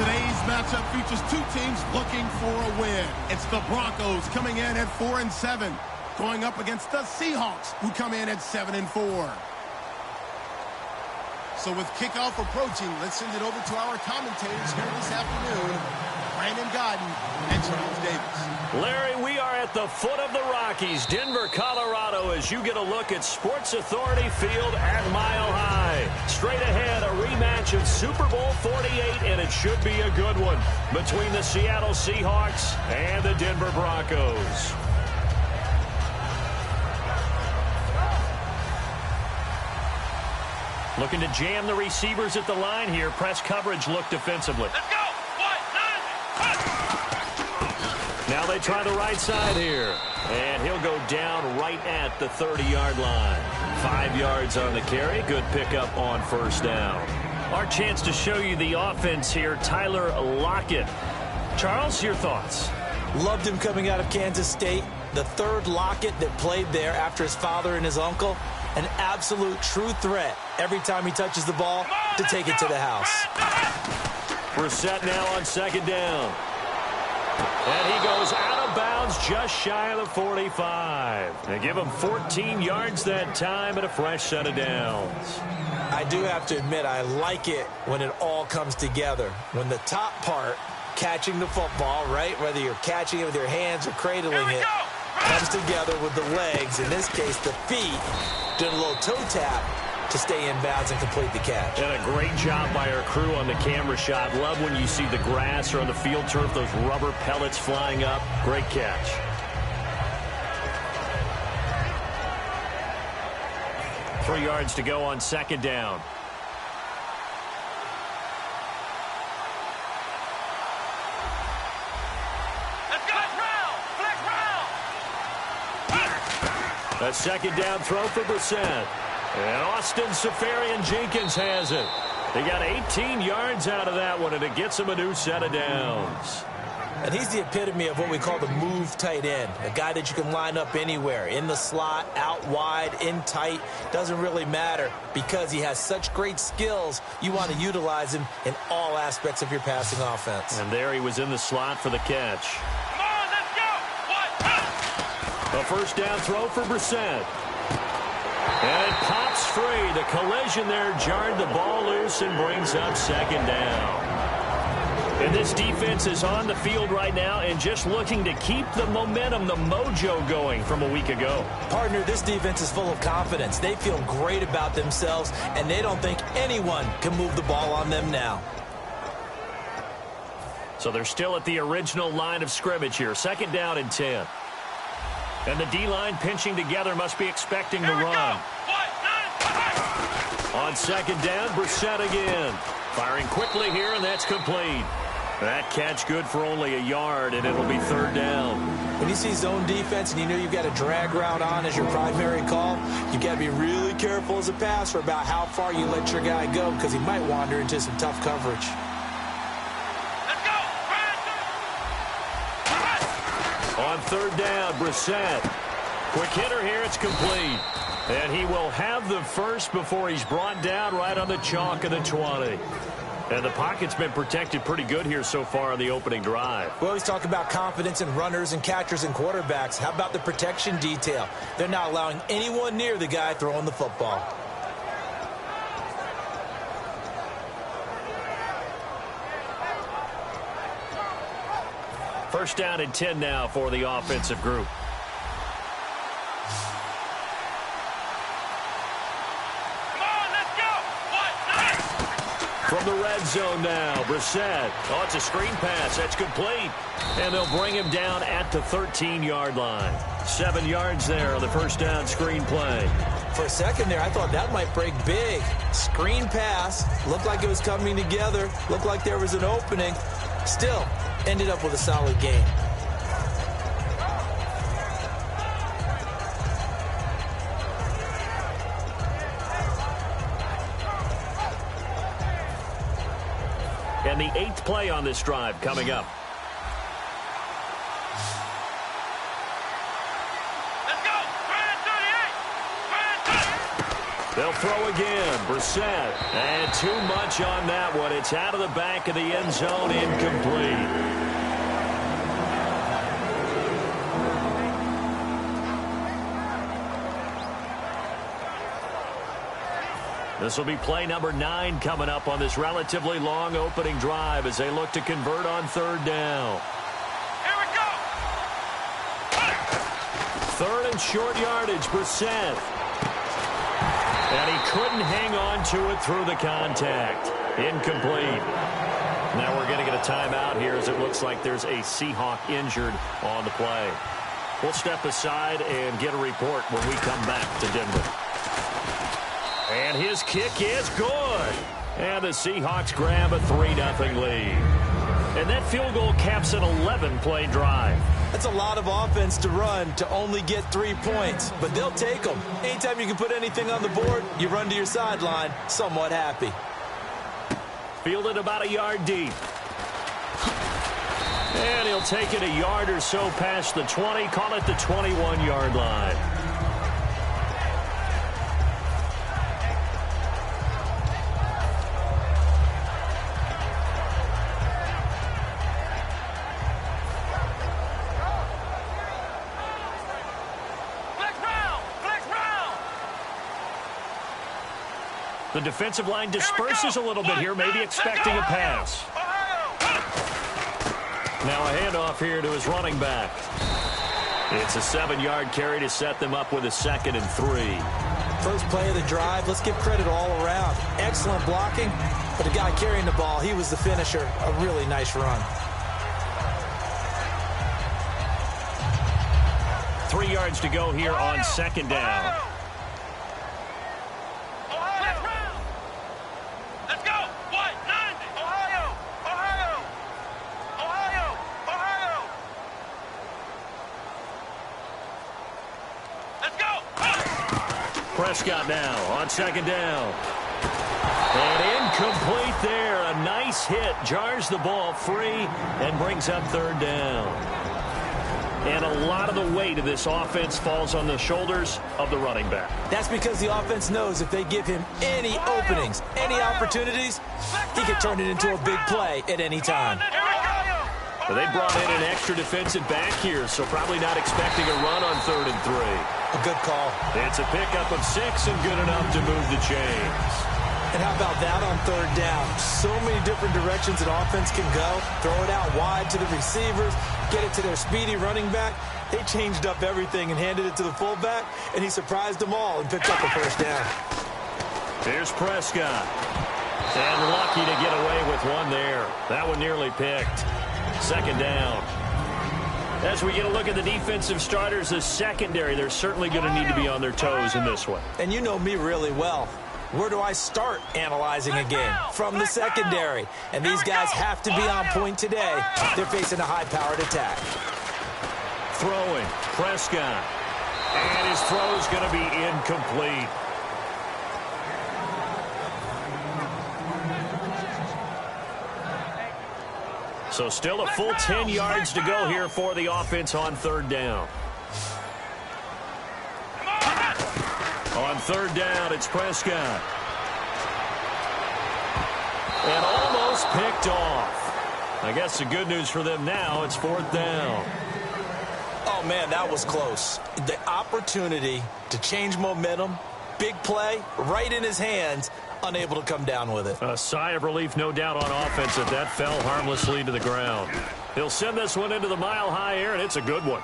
Today's matchup features two teams looking for a win. It's the Broncos coming in at 4-7, going up against the Seahawks, who come in at 7-4. So with kickoff approaching, let's send it over to our commentators here this afternoon, Brandon Godden and Charles Davis. Larry, we are at the foot of the Rockies, Denver, Colorado, as you get a look at Sports Authority Field at Mile High. Straight ahead, a rematch of Super Bowl 48, and it should be a good one between the Seattle Seahawks and the Denver Broncos. Looking to jam the receivers at the line here. Press coverage look defensively. Let's go! Now they try the right side here. And he'll go down right at the 30-yard line. 5 yards on the carry. Good pickup on first down. Our chance to show you the offense here, Tyler Lockett. Charles, your thoughts? Loved him coming out of Kansas State. The third Lockett that played there after his father and his uncle. An absolute true threat every time he touches the ball to take it to the house. Brissett now on second down. And he goes out of bounds just shy of the 45. They give him 14 yards that time and a fresh set of downs. I do have to admit, I like it when it all comes together. When the top part, catching the football, right, whether you're catching it with your hands or cradling it, comes together with the legs, in this case the feet, doing a little toe tap to stay in bounds and complete the catch. And a great job by our crew on the camera shot. Love when you see the grass or on the field turf, those rubber pellets flying up. Great catch. Three yards to go on second down. A second down throw for Brissett. And Austin Seferian-Jenkins has it. They got 18 yards out of that one, and it gets him a new set of downs. And he's the epitome of what we call the move tight end. A guy that you can line up anywhere. In the slot, out wide, in tight. Doesn't really matter because he has such great skills. You want to utilize him in all aspects of your passing offense. And there he was in the slot for the catch. Come on, let's go! A first down throw for Brissett. And it pops free. The collision there jarred the ball loose and brings up second down. And this defense is on the field right now and just looking to keep the momentum, the mojo going from a week ago. Partner, this defense is full of confidence. They feel great about themselves, and they don't think anyone can move the ball on them now. So they're still at the original line of scrimmage here. Second down and 10. And the D-line pinching together, must be expecting the run. On second down, Brissett again. Firing quickly here, and that's complete. That catch good for only a yard, and it'll be third down. When you see zone defense and you know you've got a drag route on as your primary call, you've got to be really careful as a passer about how far you let your guy go because he might wander into some tough coverage. On third down, Brissett. Quick hitter here, it's complete. And he will have the first before he's brought down right on the chalk of the 20. And the pocket's been protected pretty good here so far on the opening drive. We always talk about confidence in runners and catchers and quarterbacks. How about the protection detail? They're not allowing anyone near the guy throwing the football. First down and 10 now for the offensive group. From the red zone now, Brissett. Oh, it's a screen pass. That's complete. And they'll bring him down at the 13-yard line. 7 yards there on the first down screen play. For a second there, I thought that might break big. Screen pass. Looked like it was coming together. Looked like there was an opening. Still, ended up with a solid gain. And the 8th play on this drive coming up. They'll throw again. Brissett. And too much on that one. It's out of the back of the end zone, incomplete. This will be play number 9 coming up on this relatively long opening drive as they look to convert on third down. Here we go. Third and short yardage, Brissett. And he couldn't hang on to it through the contact. Incomplete. Now we're going to get a timeout here as it looks like there's a Seahawk injured on the play. We'll step aside and get a report when we come back to Denver. And his kick is good. And the Seahawks grab a 3-0 lead. And that field goal caps an 11-play drive. That's a lot of offense to run to only get 3 points, but they'll take them. Anytime you can put anything on the board, you run to your sideline somewhat happy. Fielded about a yard deep. And he'll take it a yard or so past the 20, call it the 21-yard line. The defensive line disperses a little bit here, maybe expecting a pass. Now a handoff here to his running back. It's a 7-yard carry to set them up with a 2nd and 3. First play of the drive, let's give credit all around. Excellent blocking, but the guy carrying the ball, he was the finisher. A really nice run. 3 yards to go here on 2nd down. Prescott now on 2nd down. And incomplete there. A nice hit. Jars the ball free and brings up 3rd down. And a lot of the weight of this offense falls on the shoulders of the running back. That's because the offense knows if they give him any openings, any opportunities, he can turn it into a big play at any time. But they brought in an extra defensive back here, so probably not expecting a run on 3rd and 3. A good call. It's a pickup of 6 and good enough to move the chains. And how about that on 3rd down? So many different directions an offense can go. Throw it out wide to the receivers, get it to their speedy running back. They changed up everything and handed it to the fullback, and he surprised them all and picked up a 1st down. Here's Prescott. And lucky to get away with one there. That one nearly picked. 2nd down. As we get a look at the defensive starters, the secondary, they're certainly going to need to be on their toes in this one. And you know me really well. Where do I start analyzing a game? From the secondary. And these guys have to be on point today. They're facing a high-powered attack. Throwing, Prescott. And his throw is going to be incomplete. So still a full 10 yards to go here for the offense on 3rd down. On 3rd down, it's Prescott. And almost picked off. I guess the good news for them now, it's 4th down. Oh, man, that was close. The opportunity to change momentum, big play, right in his hands, unable to come down with it. A sigh of relief, no doubt, on offense that fell harmlessly to the ground. He'll send this one into the mile-high air, and it's a good one.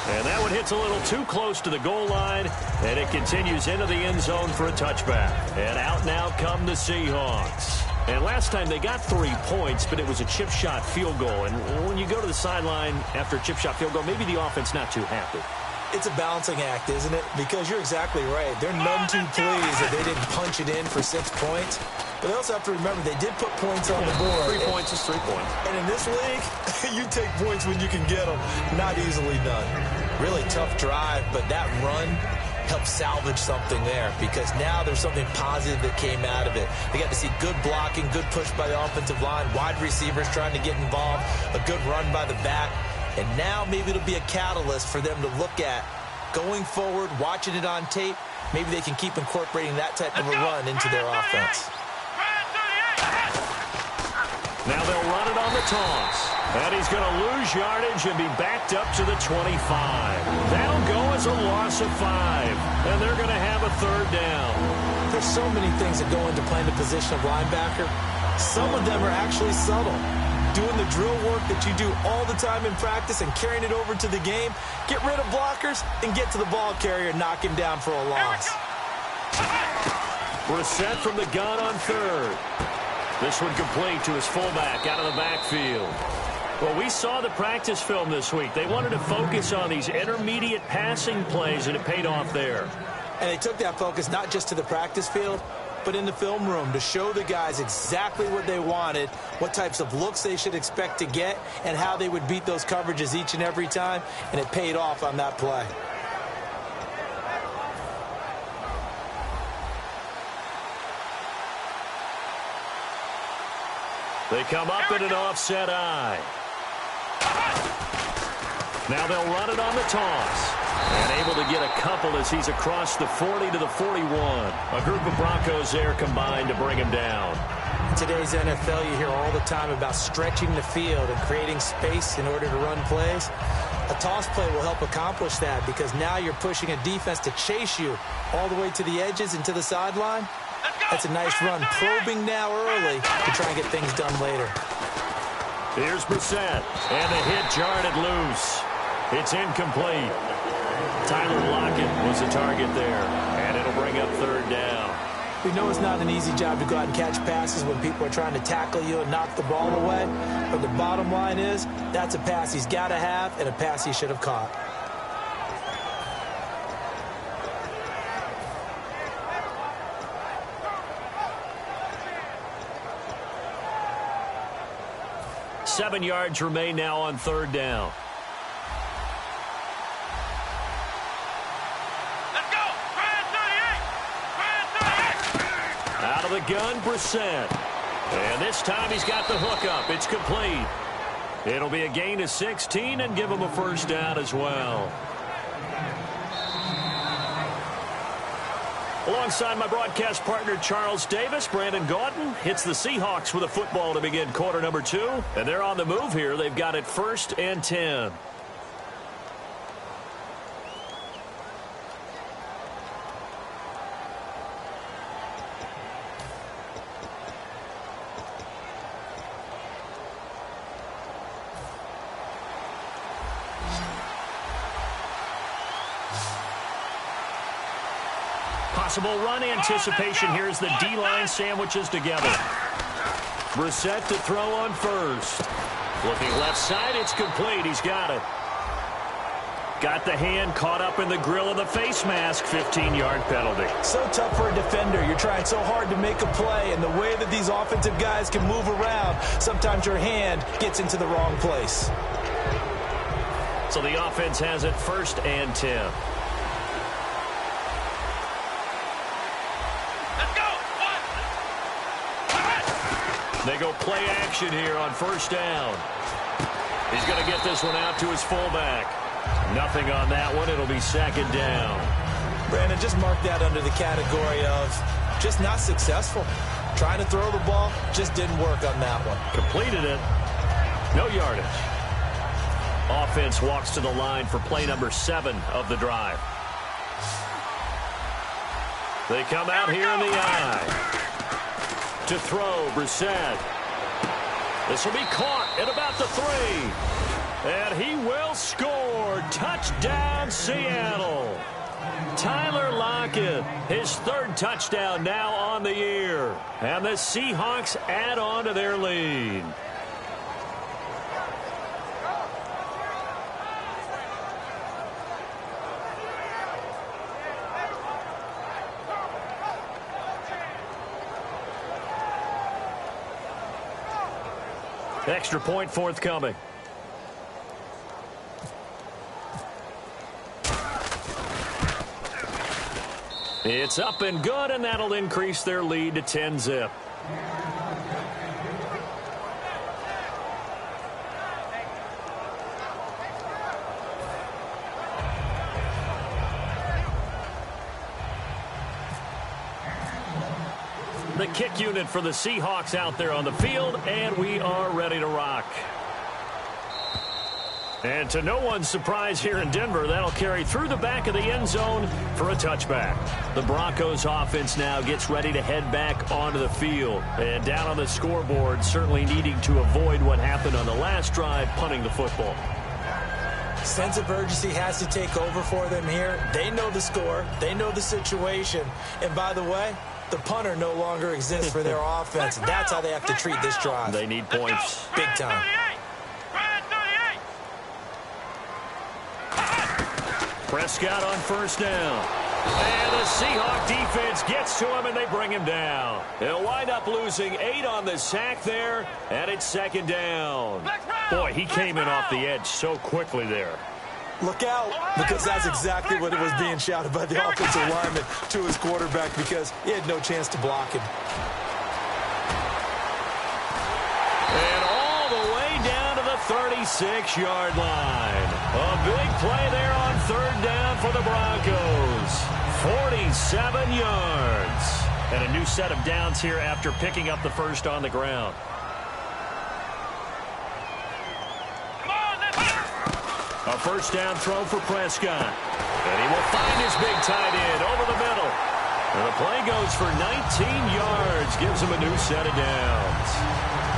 And that one hits a little too close to the goal line, and it continues into the end zone for a touchback. And out now come the Seahawks. And last time they got 3 points, but it was a chip shot field goal. And when you go to the sideline after a chip shot field goal, maybe the offense not too happy. It's a balancing act, isn't it? Because you're exactly right. They're none too pleased that they didn't punch it in for 6 points. But they also have to remember they did put points on the board. 3 points is 3 points. And in this league, you take points when you can get them. Not easily done. Really tough drive, but that run helped salvage something there because now there's something positive that came out of it. They got to see good blocking, good push by the offensive line, wide receivers trying to get involved, a good run by the back. And now maybe it'll be a catalyst for them to look at going forward, watching it on tape, maybe they can keep incorporating that type of a run into their offense. Now they'll run it on the toss. And he's going to lose yardage and be backed up to the 25. That'll go as a loss of 5. And they're going to have a third down. There's so many things that go into playing the position of linebacker. Some of them are actually subtle. Doing the drill work that you do all the time in practice and carrying it over to the game. Get rid of blockers and get to the ball carrier and knock him down for a loss. Brissett from the gun on third. This one complete to his fullback out of the backfield. Well, we saw the practice film this week. They wanted to focus on these intermediate passing plays, and it paid off there. And they took that focus not just to the practice field, but in the film room to show the guys exactly what they wanted, what types of looks they should expect to get, and how they would beat those coverages each and every time, and it paid off on that play. They come up in an offset eye. Now they'll run it on the toss. And able to get a couple as he's across the 40 to the 41. A group of Broncos there combined to bring him down. In today's NFL, you hear all the time about stretching the field and creating space in order to run plays. A toss play will help accomplish that because now you're pushing a defense to chase you all the way to the edges and to the sideline. That's a nice run, probing now early to try and get things done later. Here's Brissett, and the hit jarred it loose. It's incomplete. Tyler Lockett was the target there, and it'll bring up third down. We know it's not an easy job to go out and catch passes when people are trying to tackle you and knock the ball away, but the bottom line is that's a pass he's got to have and a pass he should have caught. Seven yards remain now on third down. Let's go! Out of the gun, Brissett. And this time he's got the hook up. It's complete. It'll be a gain of 16 and give him a first down as well. Alongside my broadcast partner, Charles Davis, Brandon Gaudin hits the Seahawks with a football to begin quarter number 2. And they're on the move here. They've got it 1st and 10. Possible run anticipation here as the D-line sandwiches together. Brissett to throw on first. Looking left side, it's complete. He's got it. Got the hand caught up in the grill of the face mask. 15-yard penalty. So tough for a defender. You're trying so hard to make a play, and the way that these offensive guys can move around, sometimes your hand gets into the wrong place. So the offense has it 1st and 10. They go play action here on 1st down. He's going to get this one out to his fullback. Nothing on that one. It'll be 2nd down. Brandon, just mark that under the category of just not successful. Trying to throw the ball, just didn't work on that one. Completed it. No yardage. Offense walks to the line for play number 7 of the drive. They come out here in the eye. To throw, Brissett. This will be caught at about the 3. And he will score. Touchdown, Seattle. Tyler Lockett, his 3rd touchdown now on the year. And the Seahawks add on to their lead. Extra point forthcoming. It's up and good, and that'll increase their lead to 10-zip. kick unit for the Seahawks out there on the field, and we are ready to rock. And to no one's surprise here in Denver, that'll carry through the back of the end zone for a touchback. The Broncos offense now gets ready to head back onto the field. And down on the scoreboard, certainly needing to avoid what happened on the last drive, punting the football. Sense of urgency has to take over for them here. They know the score. They know the situation. And by the way, the punter no longer exists for their offense. That's how they have to treat this drive. They need points. Big time. Prescott on first down. And the Seahawk defense gets to him, and they bring him down. They'll wind up losing 8 on the sack there, and it's second down. Boy, he came in off the edge so quickly there. Look out, because that's exactly what it was being shouted by the offensive lineman to his quarterback, because he had no chance to block him. And all the way down to the 36-yard line. A big play there on third down for the Broncos. 47 yards. And a new set of downs here after picking up the first on the ground. A first down throw for Prescott. And he will find his big tight end over the middle. And the play goes for 19 yards. Gives him a new set of downs.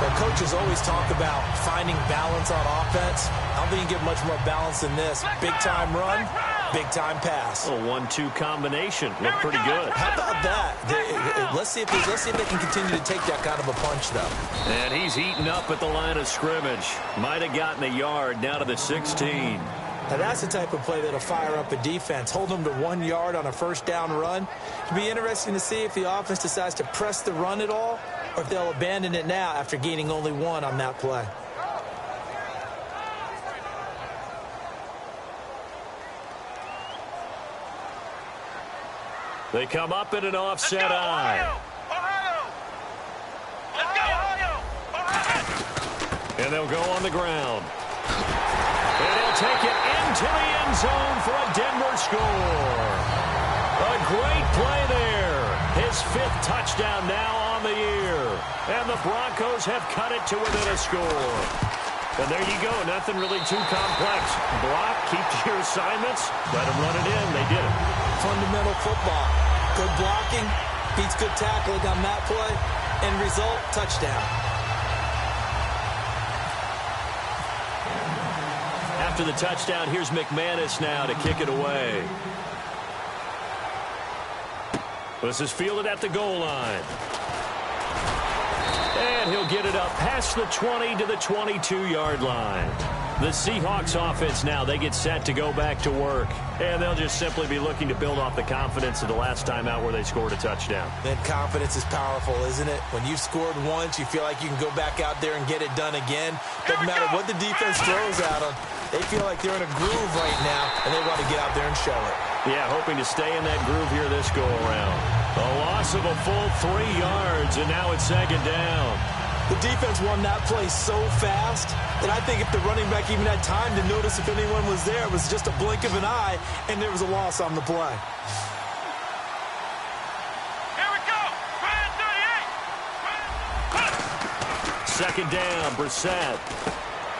Well, coaches always talk about finding balance on offense. I don't think you get much more balance than this. Big-time run, big-time pass. A 1-2 combination. Looked pretty good. How about that? Let's see if they can continue to take that kind of a punch, though. And he's eaten up at the line of scrimmage. Might have gotten a yard down to the 16. Now, that's the type of play that'll fire up a defense. Hold them to 1 yard on a first down run. It'll be interesting to see if the offense decides to press the run at all, or if they'll abandon it now after gaining only 1 on that play. They come up in an offset eye. And they'll go on the ground. And he'll take it into the end zone for a Denver score. A great play there. His 5th touchdown now on the year. And the Broncos have cut it to within a score. And there you go. Nothing really too complex. Block, keep to your assignments, let them run it in. They did it. Fundamental football. Good blocking, beats good tackling on that play. End result, touchdown. After the touchdown, here's McManus now to kick it away. This is fielded at the goal line. And he'll get it up past the 20 to the 22-yard line. The Seahawks offense now, they get set to go back to work. And they'll just simply be looking to build off the confidence of the last time out where they scored a touchdown. Then confidence is powerful, isn't it? When you've scored once, you feel like you can go back out there and get it done again. Doesn't matter what the defense throws at them. They feel like they're in a groove right now, and they want to get out there and show it. Yeah, hoping to stay in that groove here this go-around. A loss of a full 3 yards, and now it's second down. The defense won that play so fast that I think if the running back even had time to notice if anyone was there, it was just a blink of an eye, and there was a loss on the play. Here we go. Brand 38. Second down, Brissett.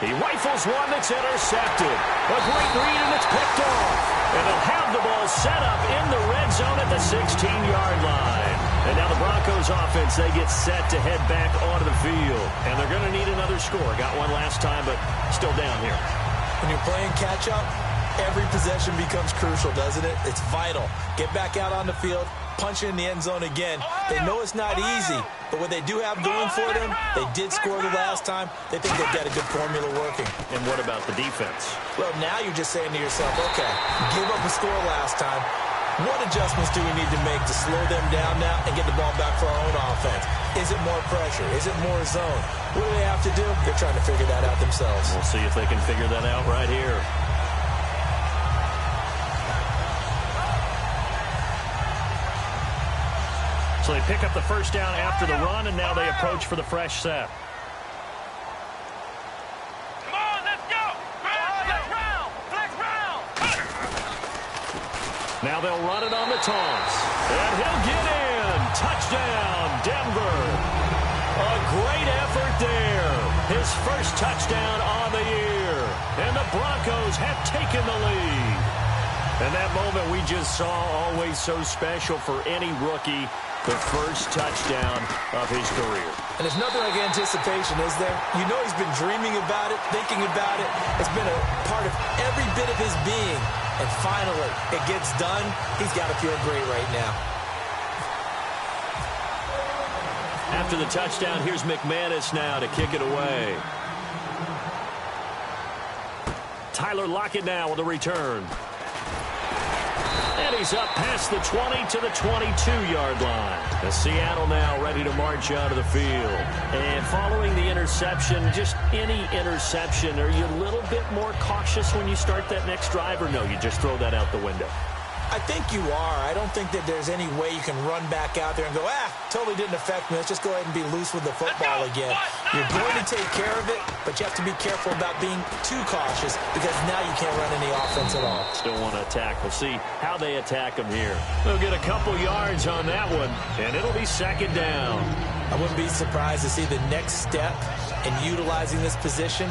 He rifles one that's intercepted. A great read, and it's picked off. And they'll have the ball set up in the red zone at the 16-yard line. And now the Broncos offense, they get set to head back onto the field. And they're going to need another score. Got one last time, but still down here. When you're playing catch-up, every possession becomes crucial, doesn't it? It's vital. Get back out on the field, punch it in the end zone again. They know it's not easy, but what they do have going for them, they did score the last time. They think they've got a good formula working. And what about the defense? Well, now you're just saying to yourself, okay, give up a score last time. What adjustments do we need to make to slow them down now and get the ball back for our own offense? Is it more pressure? Is it more zone? What do they have to do? They're trying to figure that out themselves. We'll see if they can figure that out right here. So they pick up the first down after the run, and now they approach for the fresh set. Come on, let's go. Flex round. Flex round. Now they'll run it on the toss. And he'll get in. touchdown, Denver. A great effort there. His first touchdown on the year. And the Broncos have taken the lead. And that moment we just saw, always so special for any rookie, the first touchdown of his career. And there's nothing like anticipation, is there? You know he's been dreaming about it, thinking about it. It's been a part of every bit of his being. And finally, it gets done. He's got to feel great right now. After the touchdown, here's McManus now to kick it away. Tyler Lockett now with a return. And he's up past the 20 to the 22-yard line. The Seattle now ready to march out of the field. And following the interception, just any interception, are you a little bit more cautious when you start that next drive, or no, you just throw that out the window? I think you are. I don't think that there's any way you can run back out there and go, totally didn't affect me. Let's just go ahead and be loose with the football again. You're going to take care of it, but you have to be careful about being too cautious because now you can't run any offense at all. Still want to attack. We'll see how they attack them here. They'll get a couple yards on that one, and it'll be second down. I wouldn't be surprised to see the next step in utilizing this position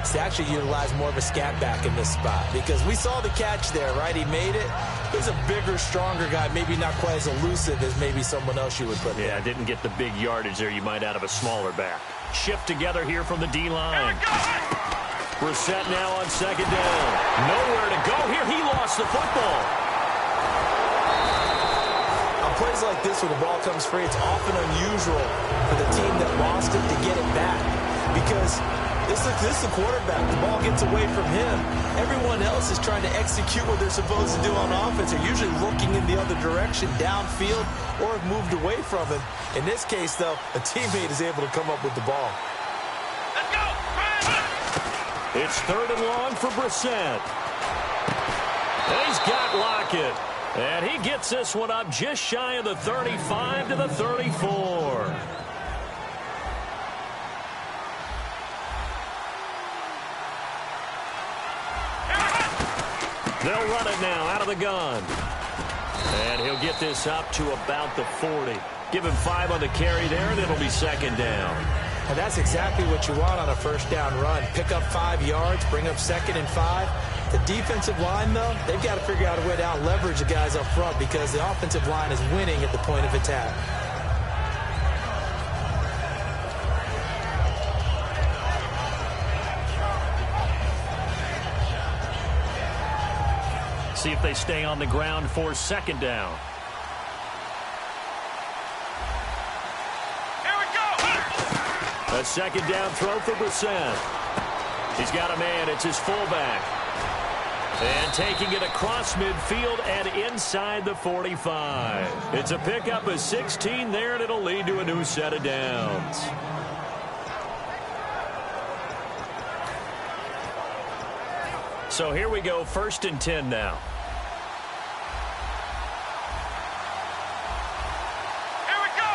is to actually utilize more of a scat back in this spot, because we saw the catch there, right? He made it. He's a bigger, stronger guy, maybe not quite as elusive as maybe someone else you would put there. Yeah, didn't get the big yardage there you might out of a smaller back. Shift together here from the D-line. Brissett now on second down. Nowhere to go here. He lost the football. On plays like this where the ball comes free, it's often unusual for the team that lost it to get it back, because this is the quarterback. The ball gets away from him. Everyone else is trying to execute what they're supposed to do on offense. They're usually looking in the other direction, downfield, or have moved away from him. In this case, though, a teammate is able to come up with the ball. Let's go! It's third and long for Brissett. And he's got Lockett. And he gets this one up just shy of the 35 to the 34. They'll run it now out of the gun. And he'll get this up to about the 40. Give him 5 on the carry there, and it'll be second down. And that's exactly what you want on a first down run. Pick up 5 yards, bring up second and 5. The defensive line, though, they've got to figure out a way to out-leverage the guys up front, because the offensive line is winning at the point of attack. See if they stay on the ground for second down. Here we go! A second down throw for Brissett. He's got a man. It's his fullback. And taking it across midfield and inside the 45. It's a pickup of 16 there, and it'll lead to a new set of downs. So here we go, 1st and 10 now. Here we go!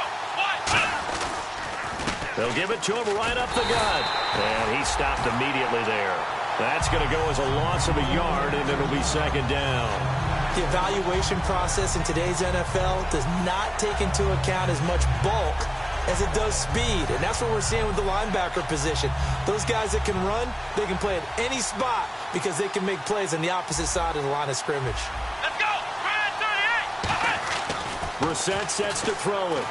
They'll give it to him right up the gut. And he stopped immediately there. That's going to go as a loss of a yard, and it'll be second down. The evaluation process in today's NFL does not take into account as much bulk as it does speed, and that's what we're seeing with the linebacker position. Those guys that can run, they can play at any spot because they can make plays on the opposite side of the line of scrimmage. Let's go! Ryan 38! Brissett sets to throw it.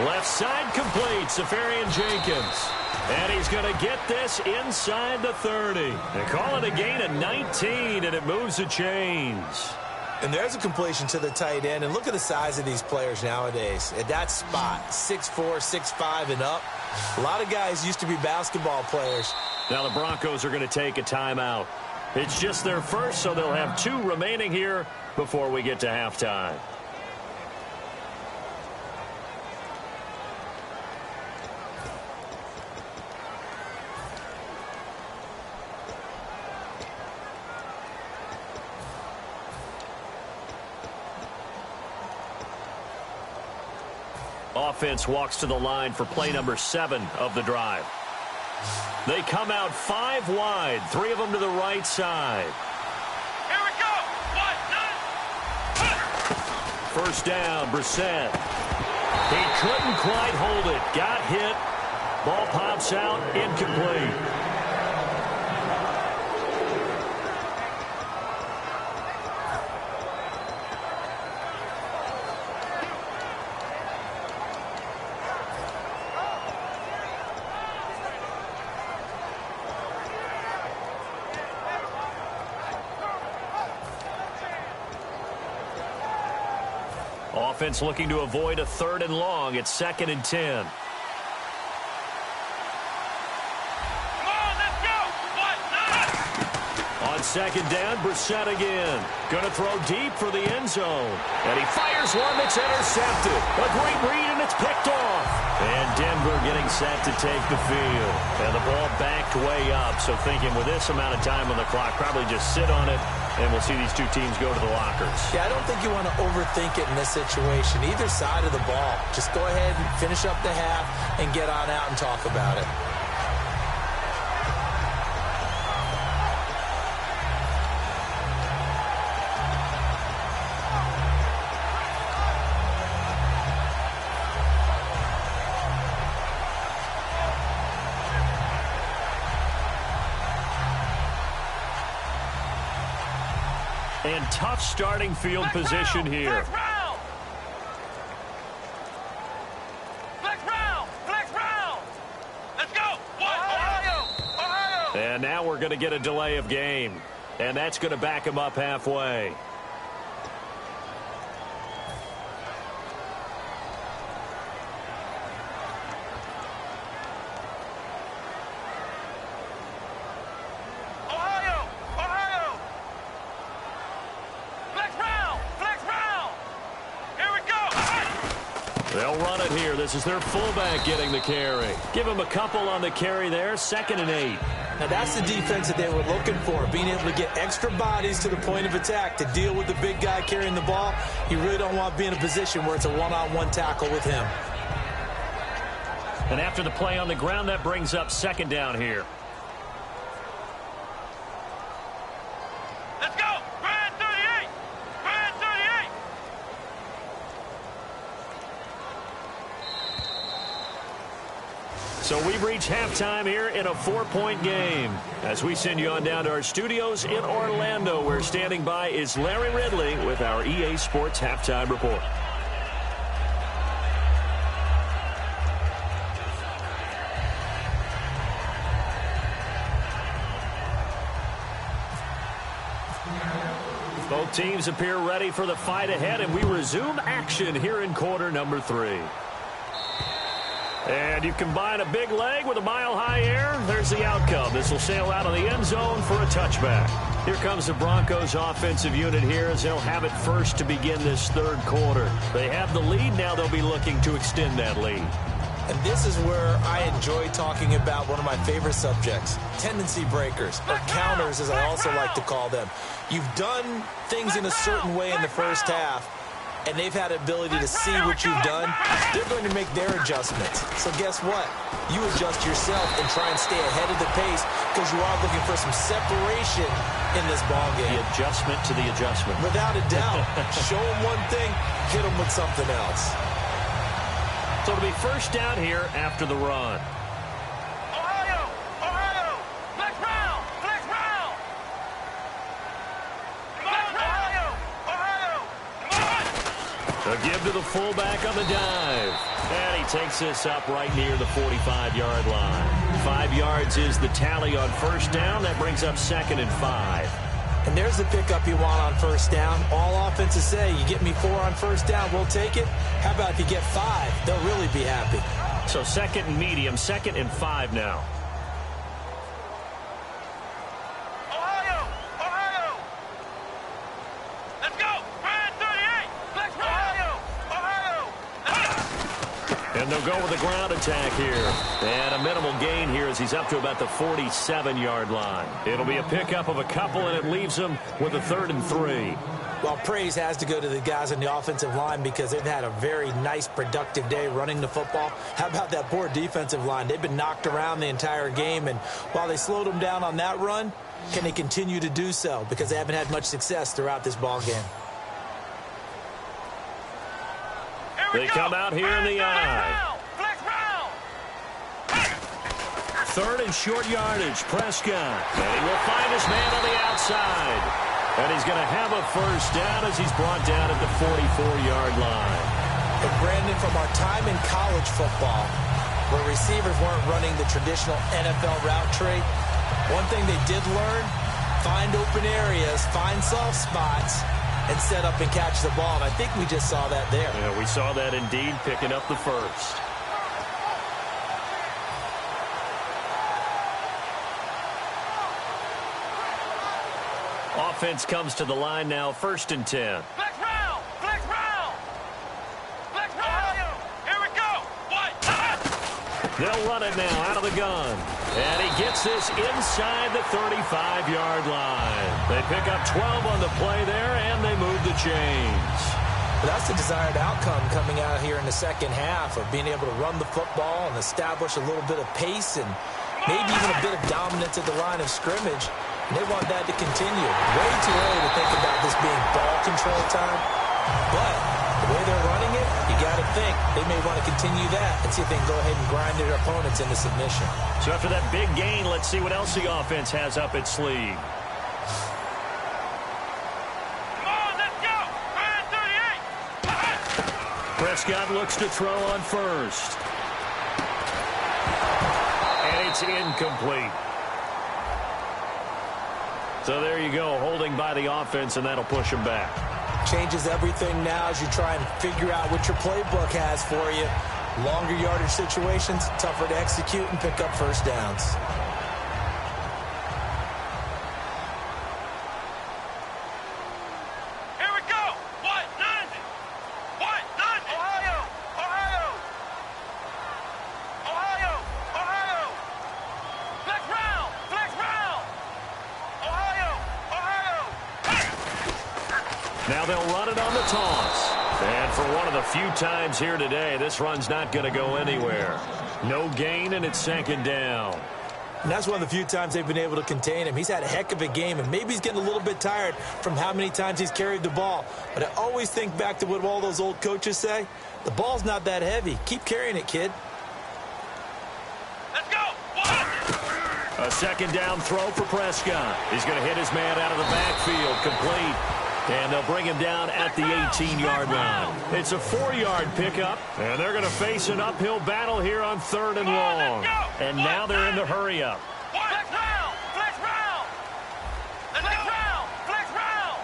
Left side complete, Safarian Jenkins. And he's going to get this inside the 30. They call it a gain of 19, and it moves the chains. And there's a completion to the tight end. And look at the size of these players nowadays. At that spot, 6'4", 6'5", and up. A lot of guys used to be basketball players. Now the Broncos are going to take a timeout. It's just their first, so they'll have 2 remaining here before we get to halftime. Offense walks to the line for play number 7 of the drive. They come out 5 wide, 3 of them to the right side. Here we go! 1, 9. First down, Brissett. He couldn't quite hold it. Got hit. Ball pops out. Incomplete. Offense looking to avoid a 3rd and long. It's 2nd and 10. On 2nd down, Brissett again. Going to throw deep for the end zone. And he fires one that's intercepted. A great read, and it's picked off. And Denver getting set to take the field. And the ball backed way up. So thinking with this amount of time on the clock, probably just sit on it, and we'll see these two teams go to the lockers. Yeah, I don't think you want to overthink it in this situation. Either side of the ball. Just go ahead and finish up the half and get on out and talk about it. And tough starting field position here. Flex round. Let's go. Ohio. And now we're going to get a delay of game. And that's going to back him up halfway. They'll run it here. This is their fullback getting the carry. Give him a couple on the carry there. 2nd and 8. Now that's the defense that they were looking for, being able to get extra bodies to the point of attack to deal with the big guy carrying the ball. You really don't want to be in a position where it's a one-on-one tackle with him. And after the play on the ground, that brings up 2nd down here. Let's go. Grand 38. Grand 38. So we've reached halftime here in a 4-point game. As we send you on down to our studios in Orlando, where standing by is Larry Ridley with our EA Sports Halftime Report. Both teams appear ready for the fight ahead, and we resume action here in quarter number 3. And you combine a big leg with a mile-high air, there's the outcome. This will sail out of the end zone for a touchback. Here comes the Broncos offensive unit here as they'll have it first to begin this 3rd quarter. They have the lead. Now they'll be looking to extend that lead. And this is where I enjoy talking about one of my favorite subjects, tendency breakers, or counters as I also like to call them. You've done things in a certain way in the first half, and they've had the ability to see what you've done. They're going to make their adjustments. So guess what? You adjust yourself and try and stay ahead of the pace because you are looking for some separation in this ball game. The adjustment to the adjustment. Without a doubt. Show them one thing, hit them with something else. So it'll be 1st down here after the run. Ohio. Flex round. A give to the fullback on the dive. And he takes this up right near the 45-yard line. 5 yards is the tally on 1st down. That brings up 2nd and 5. And there's the pickup you want on 1st down. All offenses say, you get me 4 on 1st down, we'll take it. How about if you get 5? They'll really be happy. So 2nd and medium, 2nd and 5 now. Ohio. Let's go. Grand 38. Flex Ohio. And they'll go with a ground attack here. And a minimal gain here as he's up to about the 47-yard line. It'll be a pickup of a couple, and it leaves him with a 3rd and 3. Well, praise has to go to the guys on the offensive line because they've had a very nice, productive day running the football. How about that poor defensive line? They've been knocked around the entire game, and while they slowed them down on that run, can they continue to do so? Because they haven't had much success throughout this ball game. Here They come out here in the eye. Third and short yardage, Prescott. And he will find his man on the outside. And he's going to have a first down as he's brought down at the 44-yard line. But Brandon, from our time in college football, where receivers weren't running the traditional NFL route tree, one thing they did learn, find open areas, find soft spots, and set up and catch the ball. And I think we just saw that there. Yeah, we saw that indeed, picking up the first. Offense comes to the line now, 1st and 10. Flex round! Flex round! Flex round! Here we go! What? They'll run it now out of the gun. And he gets this inside the 35-yard line. They pick up 12 on the play there, and they move the chains. But that's the desired outcome coming out here in the second half of being able to run the football and establish a little bit of pace and maybe even a bit of dominance at the line of scrimmage. And they want that to continue. Way too early to think about this being ball control time. But the way they're running it, you got to think they may want to continue that and see if they can go ahead and grind their opponents into submission. So after that big gain, let's see what else the offense has up its sleeve. Come on, let's go! 38! Prescott looks to throw on first. And it's incomplete. So there you go, holding by the offense, and that'll push him back. Changes everything now as you try and figure out what your playbook has for you. Longer yardage situations, tougher to execute and pick up first downs. Here we go! What? 90! What? 90! Ohio! Ohio! Ohio! Ohio! Flex round! Flex round! Ohio! Ohio! Now they'll run it on the toss. And for one of the few times here today, this run's not going to go anywhere. No gain, and it's 2nd down. And that's one of the few times they've been able to contain him. He's had a heck of a game, and maybe he's getting a little bit tired from how many times he's carried the ball. But I always think back to what all those old coaches say. The ball's not that heavy. Keep carrying it, kid. Let's go! What? A 2nd down throw for Prescott. He's going to hit his man out of the backfield, complete. And they'll bring him down at the 18-yard line. It's a 4-yard pickup, and they're going to face an uphill battle here on 3rd and long. And now they're in the hurry-up. Flex round! Flex round! Flex round! Flex round!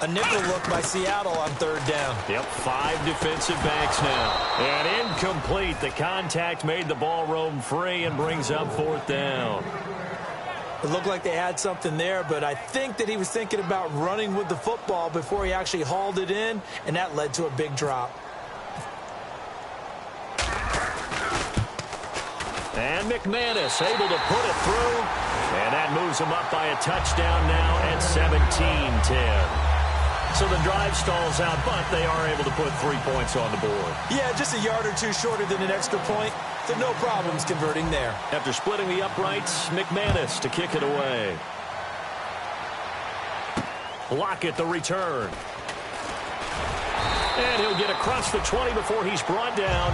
A nickel look by Seattle on 3rd down. Yep, 5 defensive backs now. And incomplete. The contact made the ball roam free and brings up 4th down. It looked like they had something there, but I think that he was thinking about running with the football before he actually hauled it in, and that led to a big drop. And McManus able to put it through, and that moves him up by a touchdown now at 17-10. So the drive stalls out, but they are able to put 3 points on the board. Yeah, just a yard or two shorter than an extra point, so no problems converting there. After splitting the uprights, McManus to kick it away. Lockett the return. And he'll get across the 20 before he's brought down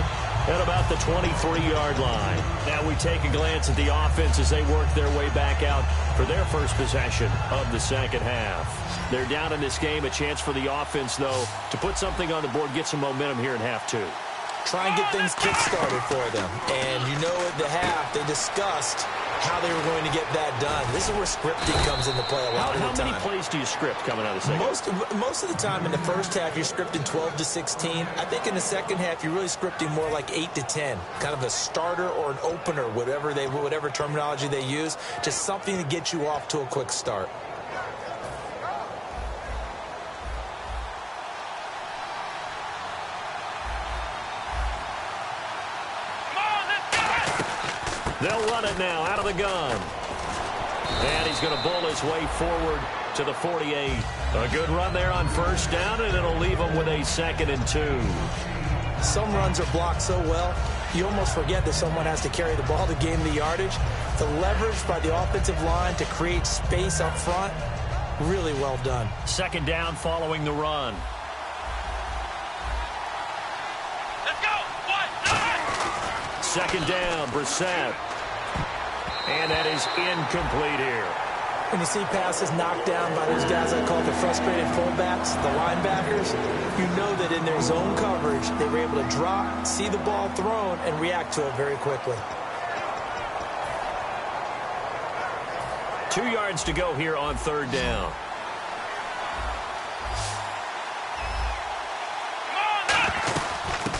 at about the 23-yard line. Now we take a glance at the offense as they work their way back out for their first possession of the second half. They're down in this game. A chance for the offense, though, to put something on the board, get some momentum here in half 2. Try and get things kick-started for them. And you know at the half, they discussed how they were going to get that done. This is where scripting comes into play a lot of the time. How many plays do you script coming out of the second? Most of the time in the first half, you're scripting 12 to 16. I think in the second half, you're really scripting more like 8 to 10. Kind of a starter or an opener, whatever terminology they use. Just something to get you off to a quick start. They'll run it now out of the gun. And he's going to bowl his way forward to the 48. A good run there on first down, and it'll leave him with a 2nd and 2. Some runs are blocked so well, you almost forget that someone has to carry the ball to gain the yardage. The leverage by the offensive line to create space up front, really well done. 2nd down following the run. second down, Brissett. And that is incomplete here. When you see passes knocked down by those guys I call the frustrated fullbacks, the linebackers, you know that in their zone coverage, they were able to drop, see the ball thrown, and react to it very quickly. 2 yards to go here on third down.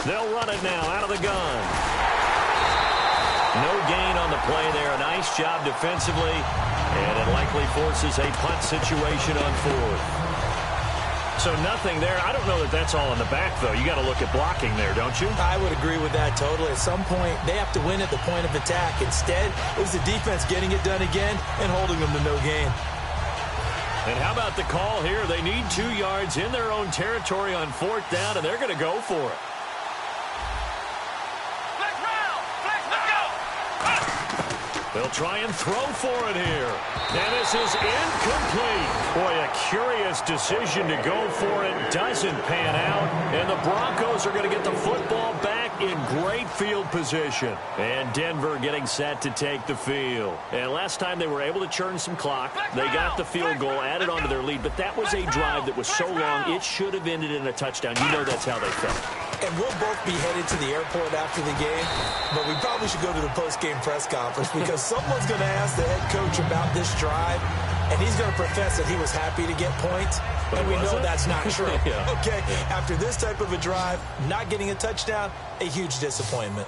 They'll run it now out of the gun. No gain on the play there. A nice job defensively. And it likely forces a punt situation on fourth. So nothing there. I don't know that that's all in the back, though. You got to look at blocking there, don't you? I would agree with that totally. At some point, they have to win at the point of attack. Instead, it was the defense getting it done again and holding them to no gain. And how about the call here? They need 2 yards in their own territory on fourth down, and they're going to go for it. They'll try and throw for it here. And this is incomplete. Boy, a curious decision to go for it. Doesn't pan out. And the Broncos are going to get the football back in great field position. And Denver getting set to take the field. And last time they were able to churn some clock. They got the field goal, added on to their lead. But that was a drive that was so long, it should have ended in a touchdown. You know that's how they felt. And we'll both be headed to the airport after the game, but we probably should go to the post-game press conference because someone's going to ask the head coach about this drive, and he's going to profess that he was happy to get points, and we know that's not true. Yeah. Okay, after this type of a drive, not getting a touchdown, a huge disappointment.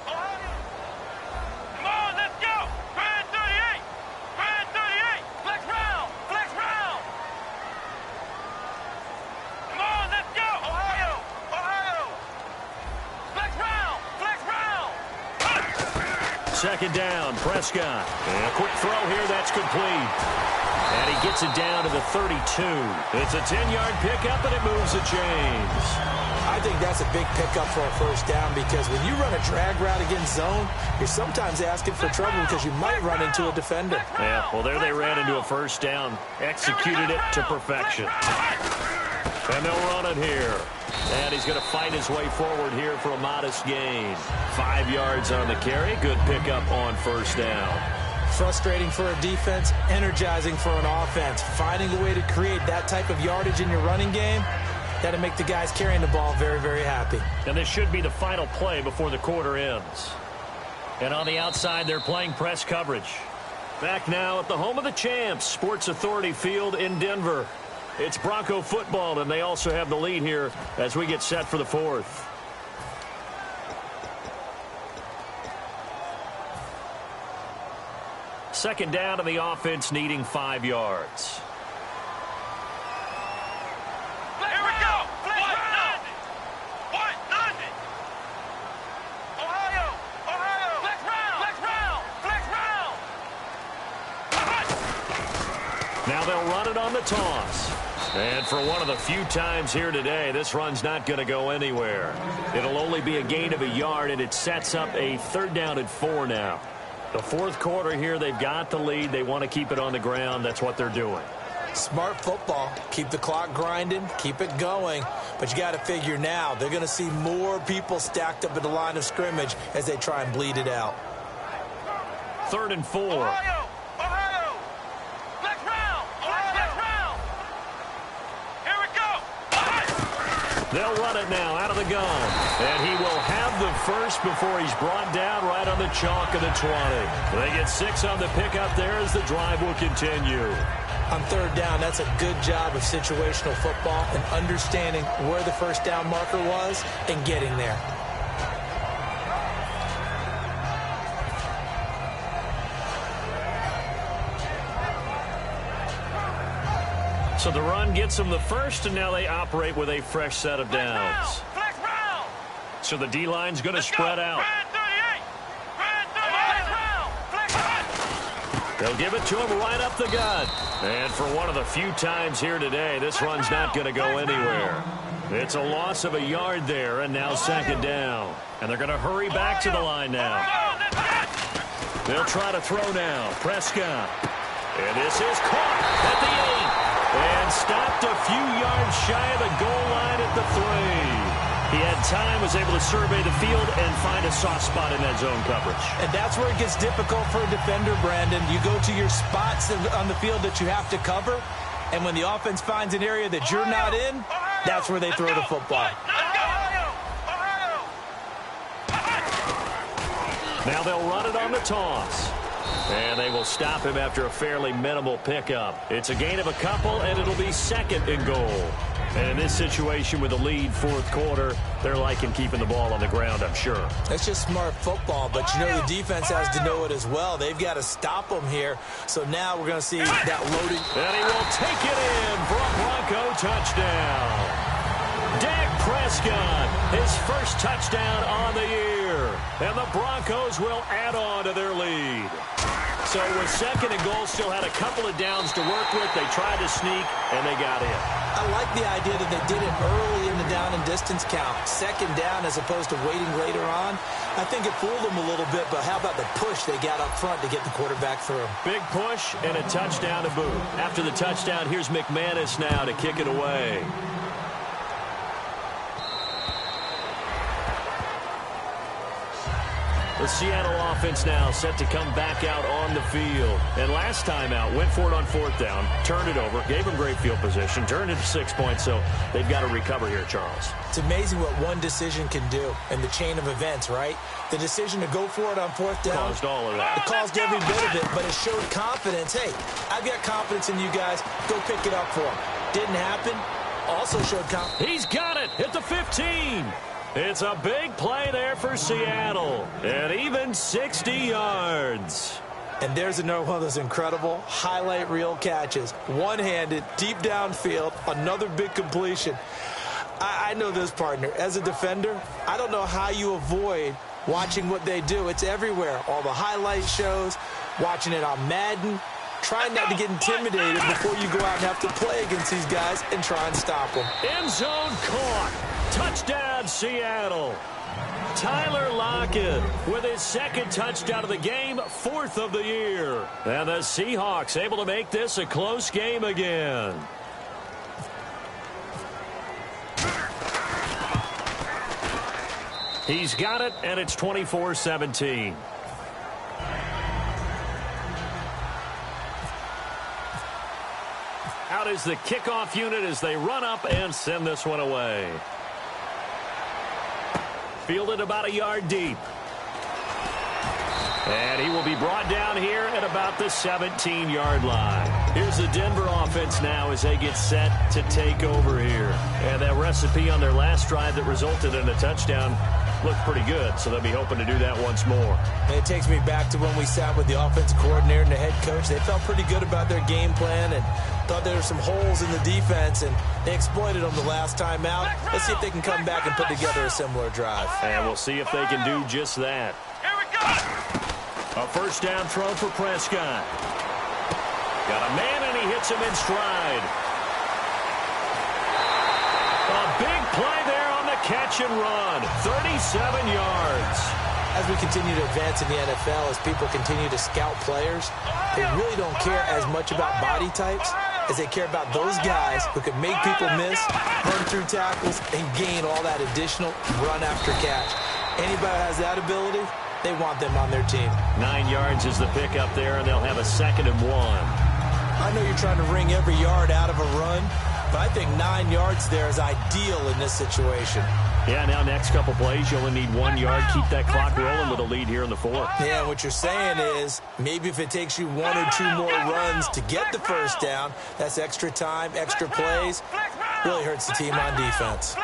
Second down, Prescott. And a quick throw here, that's complete. And he gets it down to the 32. It's a 10-yard pickup, and it moves the chains. I think that's a big pickup for a first down because when you run a drag route against zone, you're sometimes asking for trouble because you might run into a defender. Yeah, well, there they ran into a first down. Executed it to perfection. And they'll run it here. And he's going to fight his way forward here for a modest gain. 5 yards on the carry. Good pickup on first down. Frustrating for a defense, energizing for an offense. Finding a way to create that type of yardage in your running game, that'll make the guys carrying the ball very, very happy. And this should be the final play before the quarter ends. And on the outside, they're playing press coverage. Back now at the home of the champs, Sports Authority Field in Denver. It's Bronco football, and they also have the lead here as we get set for the fourth. Second down, and the offense needing 5 yards. Here we go. Ohio. Flex round. Now they'll run it on the toss. And for one of the few times here today, this run's not going to go anywhere. It'll only be a gain of a yard, and it sets up a third down and 4 now. The fourth quarter here, they've got the lead. They want to keep it on the ground. That's what they're doing. Smart football. Keep the clock grinding. Keep it going. But you got to figure now, they're going to see more people stacked up at the line of scrimmage as they try and bleed it out. 3rd and 4. Ohio. Flex round. Here we go. They'll run it now out of the gun. And he will have the first before he's brought down right on the chalk of the 20. They get 6 on the pickup there as the drive will continue. On third down, that's a good job of situational football and understanding where the first down marker was and getting there. So the run gets them the first, and now they operate with a fresh set of downs. Flex round. So the D-line's going to spread out. They'll give it to him right up the gut. And for one of the few times here today, this run's not going to go anywhere. It's a loss of a yard there, and now second down. And they're going to hurry back to the line now. They'll try to throw now. Prescott. And this is caught at the 8. And stopped a few yards shy of the goal line at the 3. He had time, was able to survey the field and find a soft spot in that zone coverage. And that's where it gets difficult for a defender, Brandon. You go to your spots on the field that you have to cover, and when the offense finds an area that you're not in, that's where they throw the football. Now they'll run it on the toss. And they will stop him after a fairly minimal pickup. It's a gain of a couple, and it'll be second and goal. And in this situation with the lead fourth quarter, they're liking keeping the ball on the ground, I'm sure. That's just smart football, but you know the defense has to know it as well. They've got to stop them here. So now we're going to see that loading. And he will take it in for a Bronco touchdown. Dak Prescott, his first touchdown on the year. And the Broncos will add on to their lead. So with second and goal, still had a couple of downs to work with. They tried to sneak, and they got in. I like the idea that they did it early in the down and distance count. Second down as opposed to waiting later on. I think it fooled them a little bit, but how about the push they got up front to get the quarterback through? Big push and a touchdown to boot. After the touchdown, here's McManus now to kick it away. The Seattle offense now set to come back out on the field. And last time out, went for it on fourth down, turned it over, gave them great field position, turned it to 6 points, so they've got to recover here, Charles. It's amazing what one decision can do in the chain of events, right? The decision to go for it on fourth down. Caused all of that. It caused every bit of it, but it showed confidence. Hey, I've got confidence in you guys. Go pick it up for them. Didn't happen. Also showed confidence. He's got it at the 15. It's a big play there for Seattle. And even 60 yards. And there's another one of those incredible highlight reel catches. One-handed, deep downfield, another big completion. I know this, partner. As a defender, I don't know how you avoid watching what they do. It's everywhere. All the highlight shows, watching it on Madden, trying not to get intimidated before you go out and have to play against these guys and try and stop them. End zone caught. Touchdown, Seattle. Tyler Lockett with his second touchdown of the game, fourth of the year. And the Seahawks able to make this a close game again. He's got it, and it's 24-17. Out is the kickoff unit as they run up and send this one away. Fielded about a yard deep. And he will be brought down here at about the 17-yard line. Here's the Denver offense now as they get set to take over here. And that recipe on their last drive that resulted in a touchdown looked pretty good, so they'll be hoping to do that once more. And it takes me back to when we sat with the offensive coordinator and the head coach. They felt pretty good about their game plan and thought there were some holes in the defense, and they exploited them the last time out. Let's see if they can come back and put together a similar drive. And we'll see if they can do just that. Here we go. A first down throw for Prescott. Got a man, and he hits him in stride. A big play there on the catch and run. 37 yards. As we continue to advance in the NFL, as people continue to scout players, they really don't care as much about body types as they care about those guys who can make people miss, run through tackles, and gain all that additional run after catch. Anybody who has that ability, they want them on their team. 9 yards is the pickup there, and they'll have a 2nd and 1. I know you're trying to wring every yard out of a run, but I think 9 yards there is ideal in this situation. Yeah, now next couple plays, you only need 1 yard. Keep that clock rolling with a lead here in the fourth. Yeah, what you're saying is maybe if it takes you 1 or 2 more runs to get the first down, that's extra time, extra plays, really hurts the team on defense.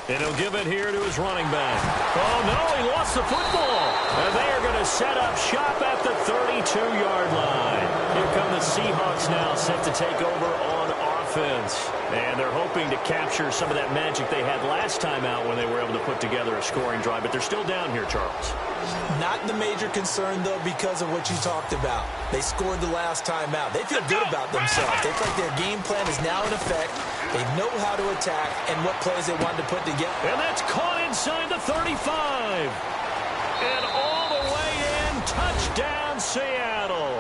And he'll give it here to his running back. Oh, no, he lost the football. And they are going to set up shop at the 32-yard line. Here come the Seahawks now set to take over on offense. And they're hoping to capture some of that magic they had last time out when they were able to put together a scoring drive. But they're still down here, Charles. Not the major concern, though, because of what you talked about. They scored the last time out. They feel good about themselves. They feel like their game plan is now in effect. They know how to attack and what plays they want to put together. And that's caught inside the 35. And all the way in, touchdown, Seattle.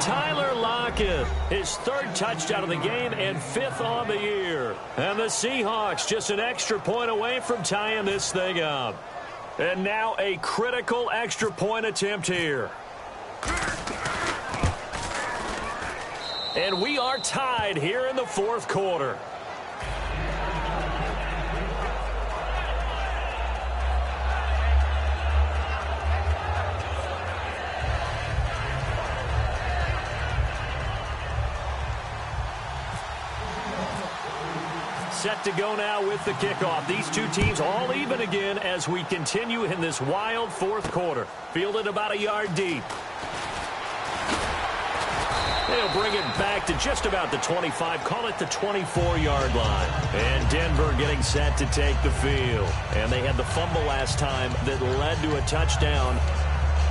Tyler Lockett, his third touchdown of the game and 5th on the year. And the Seahawks just an extra point away from tying this thing up. And now a critical extra point attempt here. And we are tied here in the fourth quarter. Set to go now with the kickoff. These two teams all even again as we continue in this wild fourth quarter. Fielded about a yard deep. They'll bring it back to just about the 25, call it the 24-yard line. And Denver getting set to take the field. And they had the fumble last time that led to a touchdown.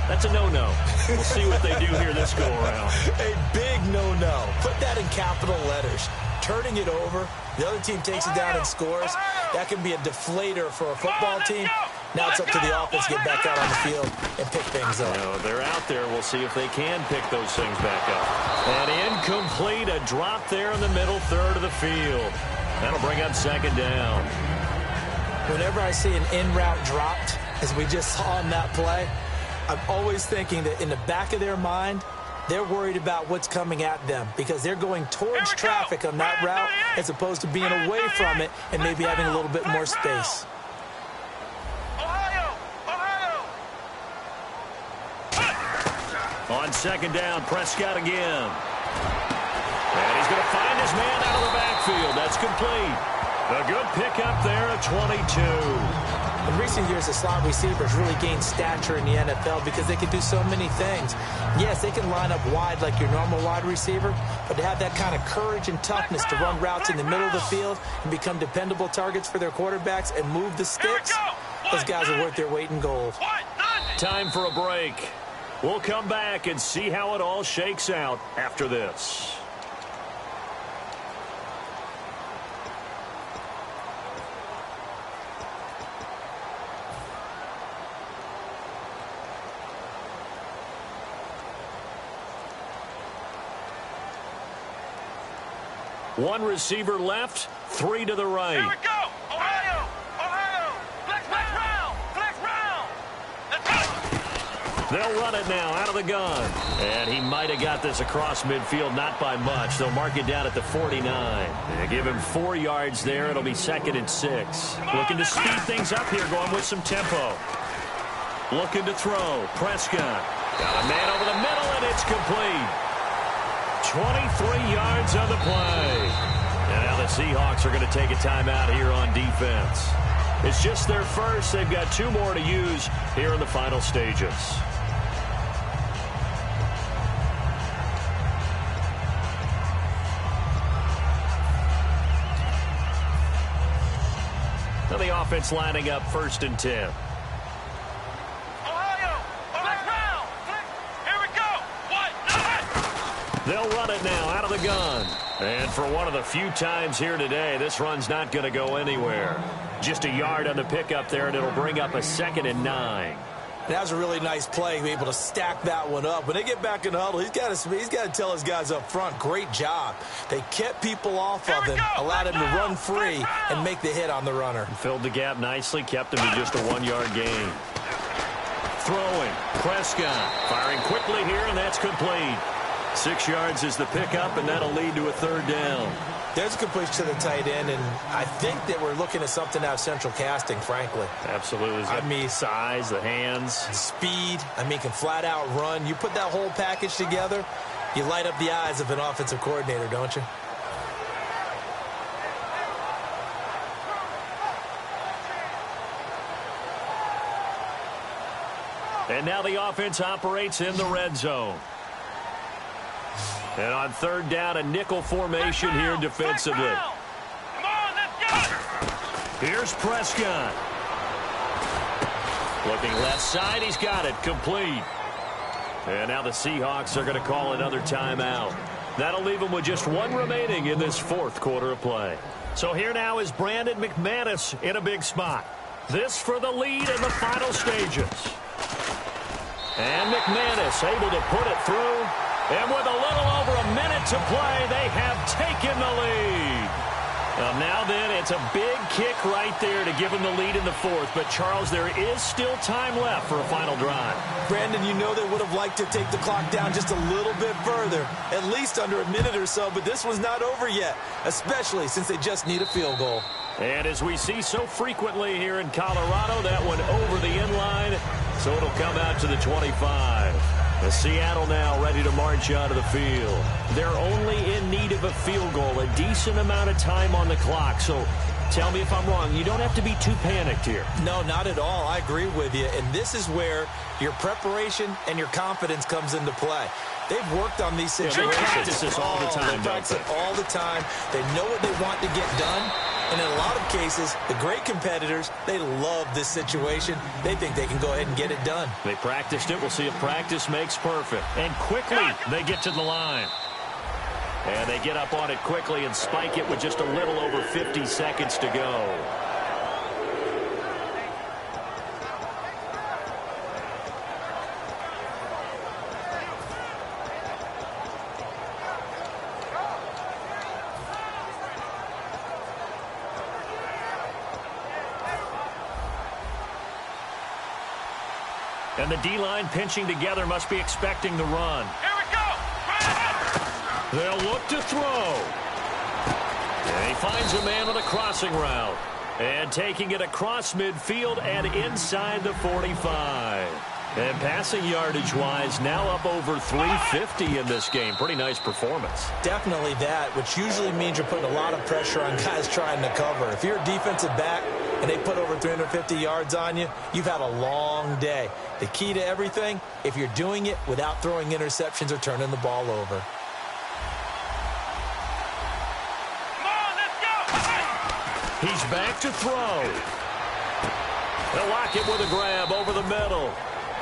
That's a no-no. We'll see what they do here this go-around. A big no-no. Put that in capital letters. Turning it over, the other team takes it down and scores. That can be a deflator for a football team. Now it's up to the offense to get back out on the field and pick things up. No, they're out there. We'll see if they can pick those things back up. And incomplete, a drop there in the middle third of the field. That'll bring up second down. Whenever I see an in-route dropped, as we just saw on that play, I'm always thinking that in the back of their mind, they're worried about what's coming at them because they're going towards traffic on that route as opposed to being away from it and maybe having a little bit more space. On second down, Prescott again. And he's going to find his man out of the backfield. That's complete. A good pickup there at 22. In recent years, the slot receivers really gained stature in the NFL because they can do so many things. Yes, they can line up wide like your normal wide receiver, but to have that kind of courage and toughness to run routes in the middle of the field and become dependable targets for their quarterbacks and move the sticks, those guys are worth their weight in gold. Time for a break. We'll come back and see how it all shakes out after this. One receiver left, 3 to the right. Here we go! Ohio! Ohio! Flex round! Flex round! Let's go! They'll run it now out of the gun. And he might have got this across midfield, not by much. They'll mark it down at the 49. They give him 4 yards there. It'll be 2nd and 6. Looking to speed things up here, going with some tempo. Looking to throw. Prescott. Got a man over the middle, and it's complete. 23 yards on the play. And now the Seahawks are going to take a timeout here on defense. It's just their first. They've got 2 more to use here in the final stages. Now the offense lining up 1st and 10. They'll run it now out of the gun. And for one of the few times here today, this run's not going to go anywhere. Just a yard on the pickup there, and it'll bring up a 2nd and 9. That was a really nice play, to be able to stack that one up. When they get back in the huddle, he's got to tell his guys up front, great job. They kept people off of him, allowed him to run free, and make the hit on the runner. Filled the gap nicely, kept him to just a 1-yard gain. Throwing, Prescott, firing quickly here, and that's complete. 6 yards is the pickup, and that'll lead to a 3rd down. There's a completion to the tight end, and I think that we're looking at something out of central casting, frankly. Absolutely. I mean, size, the hands. Speed. I mean, can flat out run. You put that whole package together, you light up the eyes of an offensive coordinator, don't you? And now the offense operates in the red zone. And on 3rd down, a nickel formation here defensively. Come on, let's go! Here's Prescott. Looking left side, he's got it, complete. And now the Seahawks are going to call another timeout. That'll leave them with just 1 remaining in this 4th quarter of play. So here now is Brandon McManus in a big spot. This for the lead in the final stages. And McManus able to put it through. And with a little over a minute to play, they have taken the lead. Now then, it's a big kick right there to give them the lead in the fourth. But, Charles, there is still time left for a final drive. Brandon, you know they would have liked to take the clock down just a little bit further, at least under a minute or so. But this one's not over yet, especially since they just need a field goal. And as we see so frequently here in Colorado, that one over the end line, so it'll come out to the 25. Seattle now ready to march out of the field. They're only in need of a field goal, a decent amount of time on the clock. So tell me if I'm wrong. You don't have to be too panicked here. No, not at all. I agree with you. And this is where your preparation and your confidence comes into play. They've worked on these situations. They practice this all the time. They practice it all the time. They know what they want to get done. And in a lot of cases, the great competitors, they love this situation. They think they can go ahead and get it done. They practiced it. We'll see if practice makes perfect. And quickly, they get to the line. And they get up on it quickly and spike it with just a little over 50 seconds to go. And the D-line pinching together must be expecting the run. Here we go. They'll look to throw. And he finds a man on a crossing route. And taking it across midfield and inside the 45. And passing yardage-wise, now up over 350 in this game. Pretty nice performance. Definitely that, which usually means you're putting a lot of pressure on guys trying to cover. If you're a defensive back and they put over 350 yards on you, you've had a long day. The key to everything, if you're doing it without throwing interceptions or turning the ball over. He's back to throw. They'll lock it with a grab over the middle.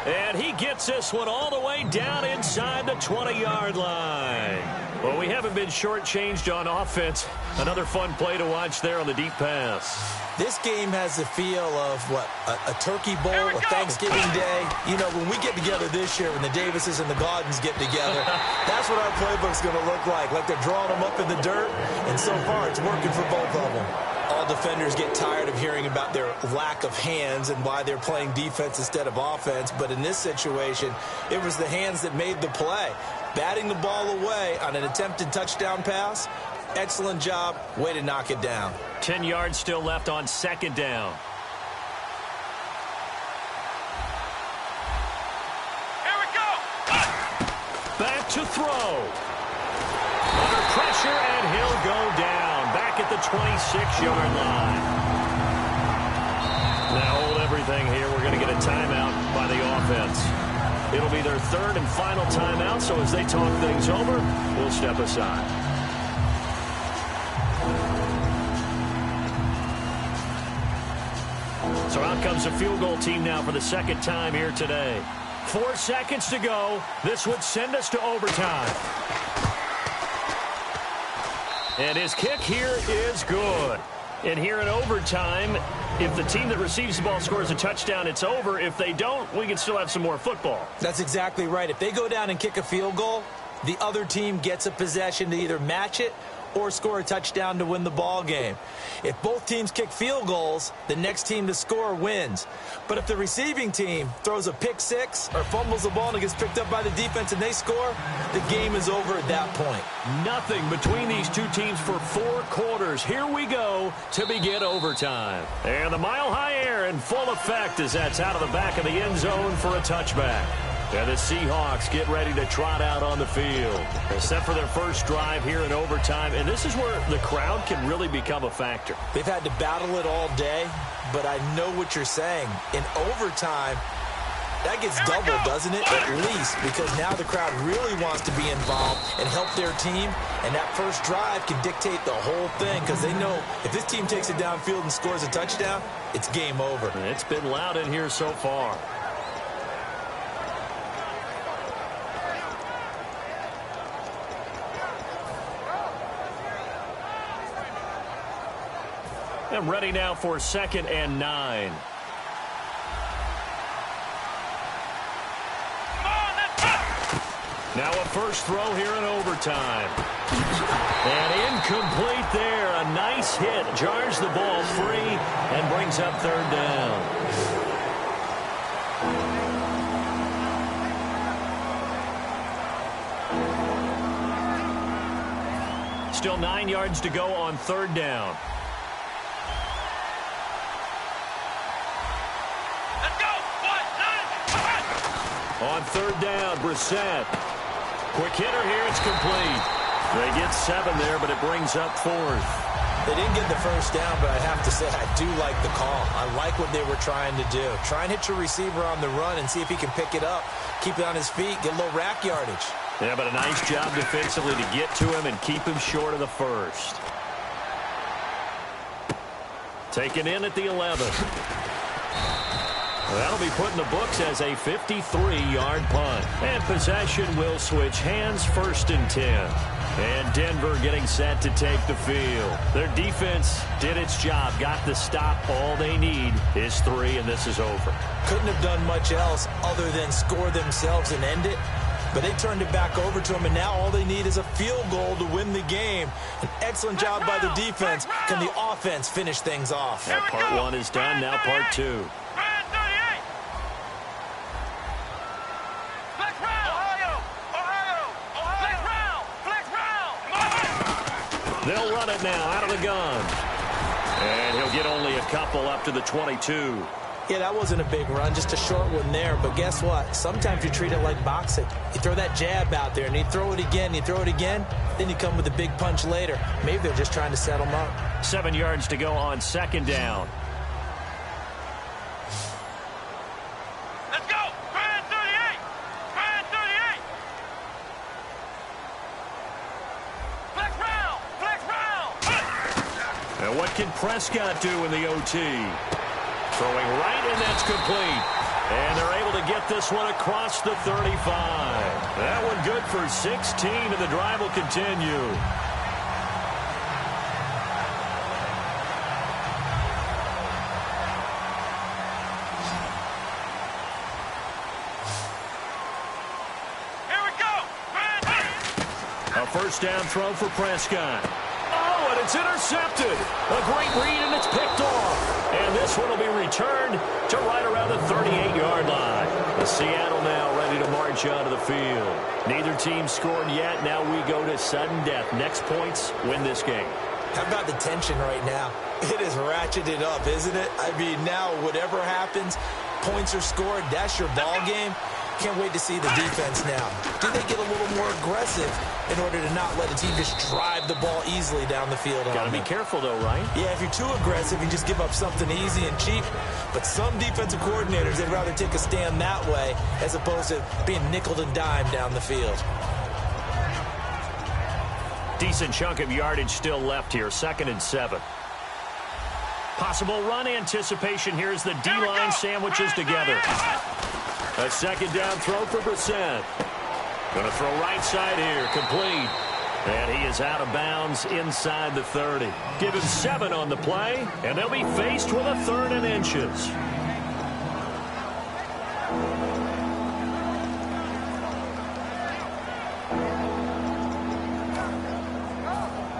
And he gets this one all the way down inside the 20-yard line. Well, we haven't been shortchanged on offense. Another fun play to watch there on the deep pass. This game has the feel of, what, a turkey bowl, a Thanksgiving day. You know, when we get together this year, when the Davises and the Gaudens get together, that's what our playbook's going to look like they're drawing them up in the dirt. And so far, it's working for both of them. All defenders get tired of hearing about their lack of hands and why they're playing defense instead of offense. But in this situation, it was the hands that made the play. Batting the ball away on an attempted touchdown pass, excellent job. Way to knock it down. 10 yards still left on second down. Here we go. Back to throw. Under pressure, and he'll go down. Back at the 26-yard line. Now hold everything here. We're going to get a timeout by the offense. It'll be their third and final timeout, so as they talk things over, we'll step aside. So out comes the field goal team now for the second time here today. 4 seconds to go. This would send us to overtime. And his kick here is good. And here in overtime, if the team that receives the ball scores a touchdown, it's over. If they don't, we can still have some more football. That's exactly right. If they go down and kick a field goal, the other team gets a possession to either match it or score a touchdown to win the ball game. If both teams kick field goals, the next team to score wins. But if the receiving team throws a pick six or fumbles the ball and it gets picked up by the defense and they score, the game is over at that point. Nothing between these two teams for 4 quarters. Here we go to begin overtime. And the mile-high air in full effect as that's out of the back of the end zone for a touchback. And the Seahawks get ready to trot out on the field. They're set for their first drive here in overtime, and this is where the crowd can really become a factor. They've had to battle it all day, but I know what you're saying. In overtime, that gets doubled, doesn't it? At least, because now the crowd really wants to be involved and help their team, and that first drive can dictate the whole thing because they know if this team takes it downfield and scores a touchdown, it's game over. And it's been loud in here so far. And ready now for 2nd and 9. Now a first throw here in overtime. And incomplete there. A nice hit. Jars the ball free and brings up third down. Still 9 yards to go on third down. Let's go. 1, 9, On third down, Brissett. Quick hitter here. It's complete. They get 7 there, but it brings up fourth. They didn't get the first down, but I have to say I do like the call. I like what they were trying to do. Try and hit your receiver on the run and see if he can pick it up, keep it on his feet, get a little rack yardage. Yeah, but a nice job defensively to get to him and keep him short of the first. Taken in at the 11. That'll be put in the books as a 53-yard punt. And possession will switch hands, 1st and 10. And Denver getting set to take the field. Their defense did its job, got the stop. All they need is 3, and this is over. Couldn't have done much else other than score themselves and end it. But they turned it back over to him, and now all they need is a field goal to win the game. An excellent job by the defense. Can the offense finish things off? Well, part 1 is done, now part 2. They'll run it now out of the gun. And he'll get only a couple up to the 22. Yeah, that wasn't a big run, just a short one there. But guess what? Sometimes you treat it like boxing. You throw that jab out there, and you throw it again, then you come with a big punch later. Maybe they're just trying to set them up. 7 yards to go on 2nd down. Let's go. Grand 38. Grand 38. Flex round. Flex round. Now what can Prescott do in the OT? Throwing right, and that's complete. And they're able to get this one across the 35. That one good for 16, and the drive will continue. Here we go. A first down throw for Prescott. Oh, and it's intercepted. A great read, and it's picked off. And this one will be returned to right around the 38-yard line. The Seattle now ready to march onto the field. Neither team scored yet. Now we go to sudden death. Next points win this game. How about the tension right now? It is ratcheted up, isn't it? I mean, now whatever happens, points are scored. That's your ball game. Can't wait to see the defense now. Do they get a little more aggressive in order to not let a team just drive the ball easily down the field? Got to be careful, though, right? Yeah, if you're too aggressive, you just give up something easy and cheap. But some defensive coordinators, they'd rather take a stand that way as opposed to being nickeled and dimed down the field. Decent chunk of yardage still left here. 2nd and 7. Possible run anticipation. Here's the D-line sandwiches together. A 2nd down throw for Brissett. Going to throw right side here. Complete. And he is out of bounds inside the 30. Give him 7 on the play, and they'll be faced with a 3rd and inches.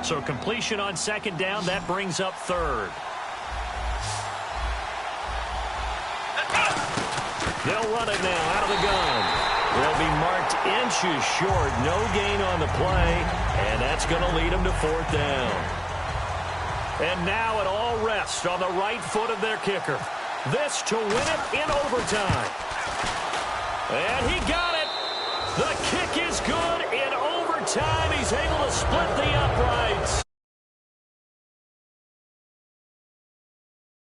So completion on 2nd down. That brings up 3rd. They'll run it now out of the gun. They'll be marked inches short. No gain on the play, and that's going to lead them to 4th down. And now it all rests on the right foot of their kicker. This to win it in overtime. And he got it. The kick is good in overtime. He's able to split the